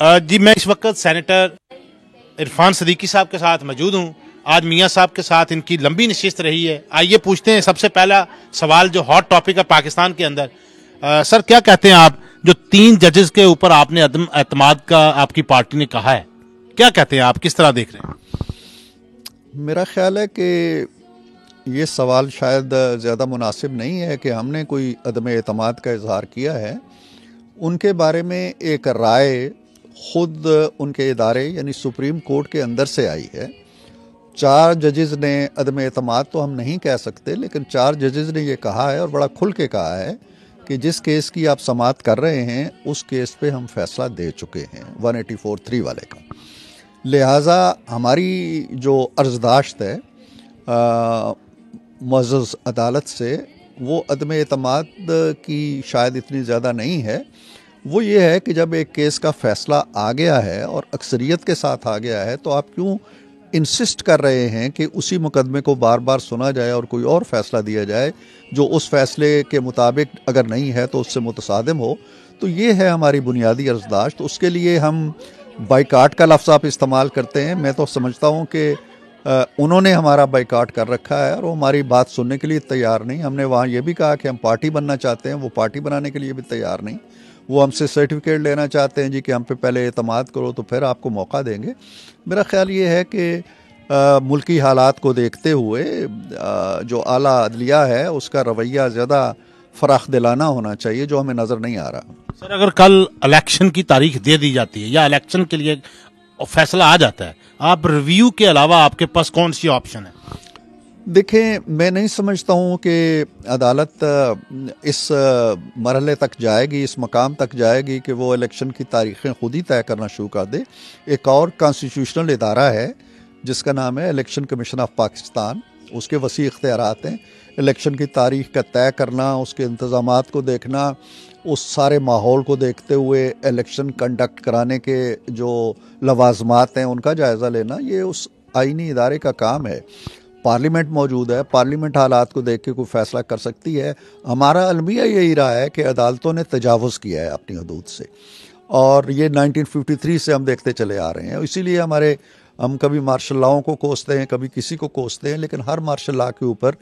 جی میں اس وقت سینیٹر عرفان صدیقی صاحب کے ساتھ موجود ہوں. آج میاں صاحب کے ساتھ ان کی لمبی نشست رہی ہے. آئیے پوچھتے ہیں سب سے پہلا سوال جو ہاٹ ٹاپک ہے پاکستان کے اندر. سر کیا کہتے ہیں آپ جو 3 ججز کے اوپر آپ نے عدم اعتماد کا آپ کی پارٹی نے کہا ہے, کیا کہتے ہیں آپ, کس طرح دیکھ رہے ہیں؟ میرا خیال ہے کہ یہ سوال شاید زیادہ مناسب نہیں ہے کہ ہم نے کوئی عدم اعتماد کا اظہار کیا ہے. ان کے بارے میں ایک رائے خود ان کے ادارے یعنی سپریم کورٹ کے اندر سے آئی ہے. 4 ججز نے عدم اعتماد تو ہم نہیں کہہ سکتے, لیکن 4 ججز نے یہ کہا ہے اور بڑا کھل کے کہا ہے کہ جس کیس کی آپ سماعت کر رہے ہیں اس کیس پہ ہم فیصلہ دے چکے ہیں 184(3) والے کا. لہٰذا ہماری جو عرضداشت ہے معزز عدالت سے وہ عدم اعتماد کی شاید اتنی زیادہ نہیں ہے. وہ یہ ہے کہ جب ایک کیس کا فیصلہ آ گیا ہے اور اکثریت کے ساتھ آ گیا ہے تو آپ کیوں انسسٹ کر رہے ہیں کہ اسی مقدمے کو بار بار سنا جائے اور کوئی اور فیصلہ دیا جائے جو اس فیصلے کے مطابق اگر نہیں ہے تو اس سے متصادم ہو. تو یہ ہے ہماری بنیادی عرضداشت. اس کے لیے ہم بائیکاٹ کا لفظ آپ استعمال کرتے ہیں, میں تو سمجھتا ہوں کہ انہوں نے ہمارا بائیکاٹ کر رکھا ہے اور وہ ہماری بات سننے کے لیے تیار نہیں. ہم نے وہاں یہ بھی کہا کہ ہم پارٹی بننا چاہتے ہیں, وہ پارٹی بنانے کے لیے بھی تیار نہیں. وہ ہم سے سرٹیفکیٹ لینا چاہتے ہیں جی کہ ہم پہ پہلے اعتماد کرو تو پھر آپ کو موقع دیں گے. میرا خیال یہ ہے کہ ملکی حالات کو دیکھتے ہوئے جو اعلیٰ عدلیہ ہے اس کا رویہ زیادہ فراخ دلانہ ہونا چاہیے, جو ہمیں نظر نہیں آ رہا. سر اگر کل الیکشن کی تاریخ دے دی جاتی ہے یا الیکشن کے لیے فیصلہ آ جاتا ہے, آپ ریویو کے علاوہ آپ کے پاس کون سی آپشن ہے؟ دیکھیں, میں نہیں سمجھتا ہوں کہ عدالت اس مرحلے تک جائے گی, اس مقام تک جائے گی کہ وہ الیکشن کی تاریخیں خود ہی طے کرنا شروع کر دے. ایک اور کانسٹیٹیوشنل ادارہ ہے جس کا نام ہے الیکشن کمیشن آف پاکستان. اس کے وسیع اختیارات ہیں. الیکشن کی تاریخ کا طے کرنا, اس کے انتظامات کو دیکھنا, اس سارے ماحول کو دیکھتے ہوئے الیکشن کنڈکٹ کرانے کے جو لوازمات ہیں ان کا جائزہ لینا, یہ اس آئینی ادارے کا کام ہے. پارلیمنٹ موجود ہے, پارلیمنٹ حالات کو دیکھ کے کوئی فیصلہ کر سکتی ہے. ہمارا المیہ یہی رہا ہے کہ عدالتوں نے تجاوز کیا ہے اپنی حدود سے, اور یہ 1953 سے ہم دیکھتے چلے آ رہے ہیں. اسی لیے ہم کبھی مارشل لاؤں کو کوستے ہیں, کبھی کسی کو کوستے ہیں, لیکن ہر مارشل لا کے اوپر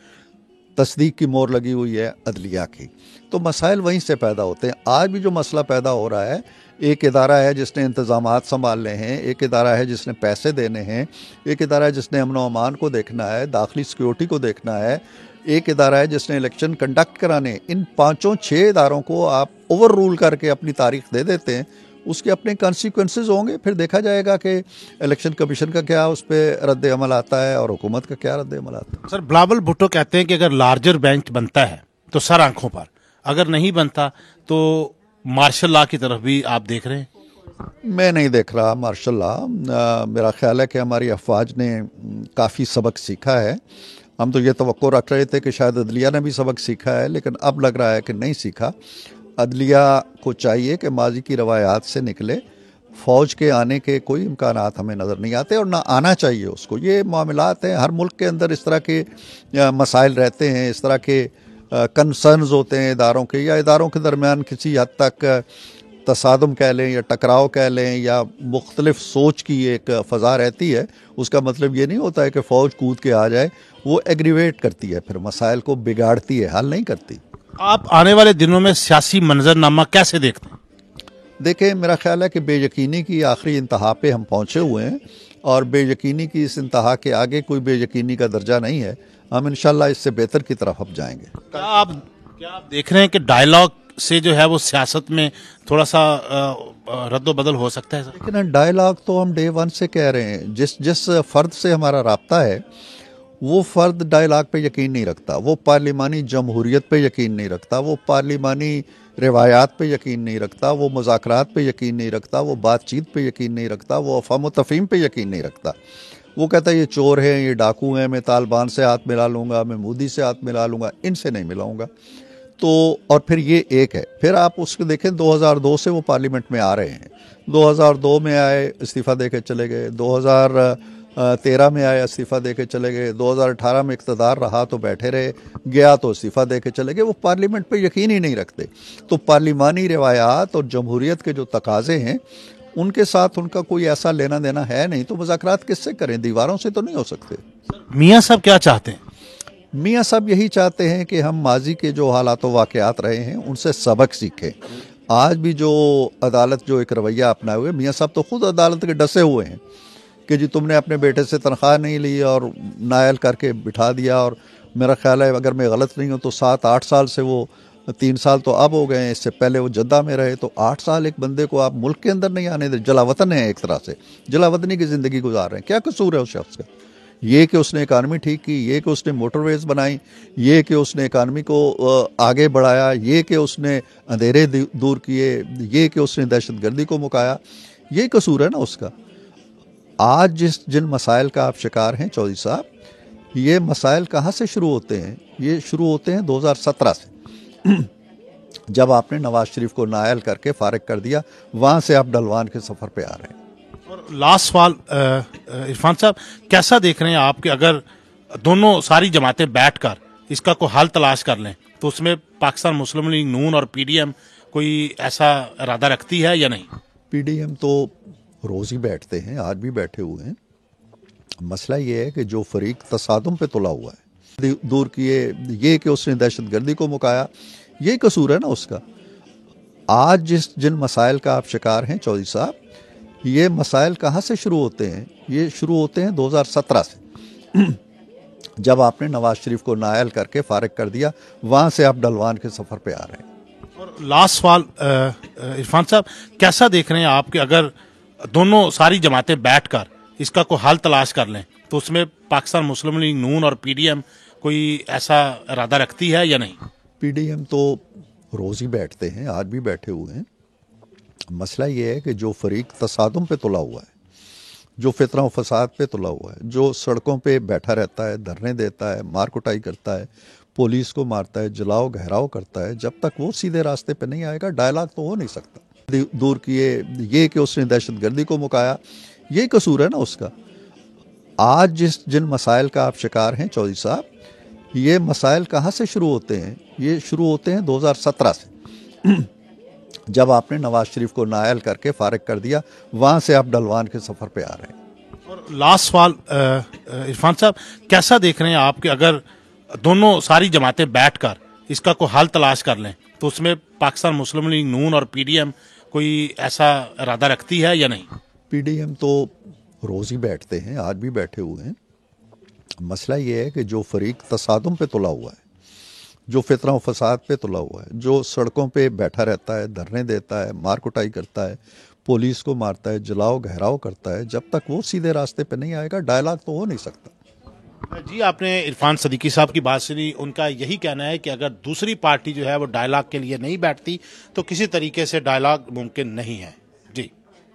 تصدیق کی مور لگی ہوئی ہے عدلیہ کی. تو مسائل وہیں سے پیدا ہوتے ہیں. آج بھی جو مسئلہ پیدا ہو رہا ہے, ایک ادارہ ہے جس نے انتظامات سنبھالنے ہیں, ایک ادارہ ہے جس نے پیسے دینے ہیں, ایک ادارہ ہے جس نے امن و امان کو دیکھنا ہے, داخلی سیکیورٹی کو دیکھنا ہے, ایک ادارہ ہے جس نے الیکشن کنڈکٹ کرانے. ان 5-6 اداروں کو آپ اوور رول کر کے اپنی تاریخ دے دیتے ہیں, اس کے اپنے کانسیکوینسز ہوں گے. پھر دیکھا جائے گا کہ الیکشن کمیشن کا کیا اس پہ رد عمل آتا ہے اور حکومت کا کیا رد عمل آتا ہے. سر بلاول بھٹو کہتے ہیں کہ اگر لارجر بینچ بنتا ہے تو سر آنکھوں پر, اگر نہیں بنتا تو مارشل لا کی طرف بھی آپ دیکھ رہے ہیں؟ میں نہیں دیکھ رہا مارشل لا. میرا خیال ہے کہ ہماری افواج نے کافی سبق سیکھا ہے. ہم تو یہ توقع رکھ رہے تھے کہ شاید عدلیہ نے بھی سبق سیکھا ہے, لیکن اب لگ رہا ہے کہ نہیں سیکھا. عدلیہ کو چاہیے کہ ماضی کی روایات سے نکلے. فوج کے آنے کے کوئی امکانات ہمیں نظر نہیں آتے اور نہ آنا چاہیے اس کو. یہ معاملات ہیں, ہر ملک کے اندر اس طرح کے مسائل رہتے ہیں, اس طرح کے کنسرنز ہوتے ہیں اداروں کے, یا اداروں کے درمیان کسی حد تک تصادم کہہ لیں یا ٹکراؤ کہہ لیں یا مختلف سوچ کی ایک فضا رہتی ہے. اس کا مطلب یہ نہیں ہوتا ہے کہ فوج کود کے آ جائے. وہ ایگریویٹ کرتی ہے, پھر مسائل کو بگاڑتی ہے, حل نہیں کرتی. آپ آنے والے دنوں میں سیاسی منظرنامہ کیسے دیکھتے ہیں؟ دیکھیں, میرا خیال ہے کہ بے یقینی کی آخری انتہا پہ ہم پہنچے ہوئے ہیں, اور بے یقینی کی اس انتہا کے آگے کوئی بے یقینی کا درجہ نہیں ہے. ہم انشاءاللہ اس سے بہتر کی طرف اب جائیں گے. کیا آپ دیکھ رہے ہیں کہ ڈائیلاگ سے جو ہے وہ سیاست میں تھوڑا سا رد و بدل ہو سکتا ہے؟ لیکن ڈائیلاگ تو ہم ڈے 1 سے کہہ رہے ہیں. جس فرد سے ہمارا رابطہ ہے وہ فرد ڈائیلاگ پہ یقین نہیں رکھتا, وہ پارلیمانی جمہوریت پہ یقین نہیں رکھتا, وہ پارلیمانی روایات پہ یقین نہیں رکھتا, وہ مذاکرات پہ یقین نہیں رکھتا, وہ بات چیت پہ یقین نہیں رکھتا, وہ افہام و تفہیم پہ یقین نہیں رکھتا. وہ کہتا ہے یہ چور ہیں, یہ ڈاکو ہیں, میں طالبان سے ہاتھ ملا لوں گا, میں مودی سے ہاتھ ملا لوں گا, ان سے نہیں ملاؤں گا. تو اور پھر یہ ایک ہے. پھر آپ اس کو دیکھیں, 2002 سے وہ پارلیمنٹ میں آ رہے ہیں. 2002 میں آئے, استعفیٰ دے کے چلے گئے. 2013 میں آئے, استعفیٰ دے کے چلے گئے. 2018 میں اقتدار رہا تو بیٹھے رہے, گیا تو استعفیٰ دے کے چلے گئے. وہ پارلیمنٹ پہ یقین ہی نہیں رکھتے. تو پارلیمانی روایات اور جمہوریت کے جو تقاضے ہیں ان کے ساتھ ان کا کوئی ایسا لینا دینا ہے نہیں، تو مذاکرات کس سے کریں؟ دیواروں سے تو نہیں ہو سکتے۔ میاں صاحب کیا چاہتے ہیں؟ میاں صاحب یہی چاہتے ہیں کہ ہم ماضی کے جو حالات و واقعات رہے ہیں ان سے سبق سیکھیں۔ آج بھی جو عدالت جو ایک رویہ اپنائے ہوئے، میاں صاحب تو خود عدالت کے ڈسے ہوئے ہیں کہ جی تم نے اپنے بیٹے سے تنخواہ نہیں لی اور نائل کر کے بٹھا دیا، اور میرا خیال ہے اگر میں غلط نہیں ہوں تو 7-8 سال سے وہ 3 سال تو اب ہو گئے ہیں، اس سے پہلے وہ جدہ میں رہے، تو 8 سال ایک بندے کو آپ ملک کے اندر نہیں آنے دے، جلا وطن ہے، ایک طرح سے جلا وطنی کی زندگی گزار رہے ہیں۔ کیا قصور ہے اس شخص کا؟ یہ کہ اس نے اکانومی ٹھیک کی، یہ کہ اس نے موٹر ویز بنائی، یہ کہ اس نے اکانومی کو آگے بڑھایا، یہ کہ اس نے اندھیرے دور کیے، یہ کہ اس نے دہشت گردی کو مکایا، یہ قصور ہے نا اس کا۔ آج جن مسائل کا آپ شکار ہیں چودھری صاحب، یہ مسائل کہاں سے شروع ہوتے ہیں؟ یہ شروع ہوتے ہیں 2017 سے، جب آپ نے نواز شریف کو نائل کر کے فارغ کر دیا، وہاں سے آپ ڈلوان کے سفر پہ آ رہے ہیں۔ اور لاسٹ سوال عرفان صاحب، کیسا دیکھ رہے ہیں آپ کہ اگر دونوں ساری جماعتیں بیٹھ کر اس کا کوئی حل تلاش کر لیں تو اس میں پاکستان مسلم لیگ نون اور پی ڈی ایم کوئی ایسا ارادہ رکھتی ہے یا نہیں؟ پی ڈی ایم تو روز ہی بیٹھتے ہیں، آج بھی بیٹھے ہوئے ہیں۔ مسئلہ یہ ہے کہ جو فریق تصادم پہ تلا ہوا ہے، دور کیے، یہ کہ اس نے دہشت گردی کو مکایا، یہ قصور ہے نا اس کا۔ آج جن مسائل کا آپ شکار ہیں چودھری صاحب، یہ مسائل کہاں سے شروع ہوتے ہیں؟ یہ شروع ہوتے ہیں 2017 سے، جب آپ نے نواز شریف کو نائل کر کے فارغ کر دیا، وہاں سے آپ ڈلوان کے سفر پہ آ رہے ہیں۔ اور لاسٹ سوال عرفان صاحب، کیسا دیکھ رہے ہیں آپ کہ اگر دونوں ساری جماعتیں بیٹھ کر اس کا کوئی حل تلاش کر لیں تو اس میں پاکستان مسلم لیگ نون اور پی ڈی ایم کوئی ایسا ارادہ رکھتی ہے یا نہیں؟ پی ڈی ایم تو روز ہی بیٹھتے ہیں، آج بھی بیٹھے ہوئے ہیں۔ مسئلہ یہ ہے کہ جو فریق تصادم پہ تلا ہوا ہے، جو فتنہ و فساد پہ تلا ہوا ہے، جو سڑکوں پہ بیٹھا رہتا ہے، دھرنے دیتا ہے، مار کٹائی کرتا ہے، پولیس کو مارتا ہے، جلاؤ گھیراؤ کرتا ہے، جب تک وہ سیدھے راستے پہ نہیں آئے گا ڈائلاگ تو ہو نہیں سکتا۔ دور کیے، یہ کہ اس نے دہشت گردی کو مکایا، یہ قصور ہے نا اس کا۔ آج جن مسائل کا آپ شکار ہیں چودھری صاحب، یہ مسائل کہاں سے شروع ہوتے ہیں؟ یہ شروع ہوتے ہیں 2017 سے، جب آپ نے نواز شریف کو نائل کر کے فارغ کر دیا، وہاں سے آپ ڈلوان کے سفر پہ آ رہے ہیں۔ اور لاسٹ سوال عرفان صاحب، کیسا دیکھ رہے ہیں آپ کہ اگر دونوں ساری جماعتیں بیٹھ کر اس کا کوئی حل تلاش کر لیں تو اس میں پاکستان مسلم لیگ نون اور پی ڈی ایم کوئی ایسا ارادہ رکھتی ہے یا نہیں؟ پی ڈی ایم تو روز ہی بیٹھتے ہیں، آج بھی بیٹھے ہوئے ہیں۔ مسئلہ یہ ہے کہ جو فریق تصادم پہ تلا ہوا ہے، جو فتنہ و فساد پہ تلا ہوا ہے، جو سڑکوں پہ بیٹھا رہتا ہے، دھرنے دیتا ہے، مار کٹائی کرتا ہے، پولیس کو مارتا ہے، جلاؤ گھیراؤ کرتا ہے، جب تک وہ سیدھے راستے پہ نہیں آئے گا ڈائلاگ تو ہو نہیں سکتا۔ جی، آپ نے عرفان صدیقی صاحب کی بات سنی، ان کا یہی کہنا ہے کہ اگر دوسری پارٹی جو ہے وہ ڈائلاگ کے لیے نہیں بیٹھتی تو کسی طریقے سے ڈائلاگ ممکن نہیں ہے۔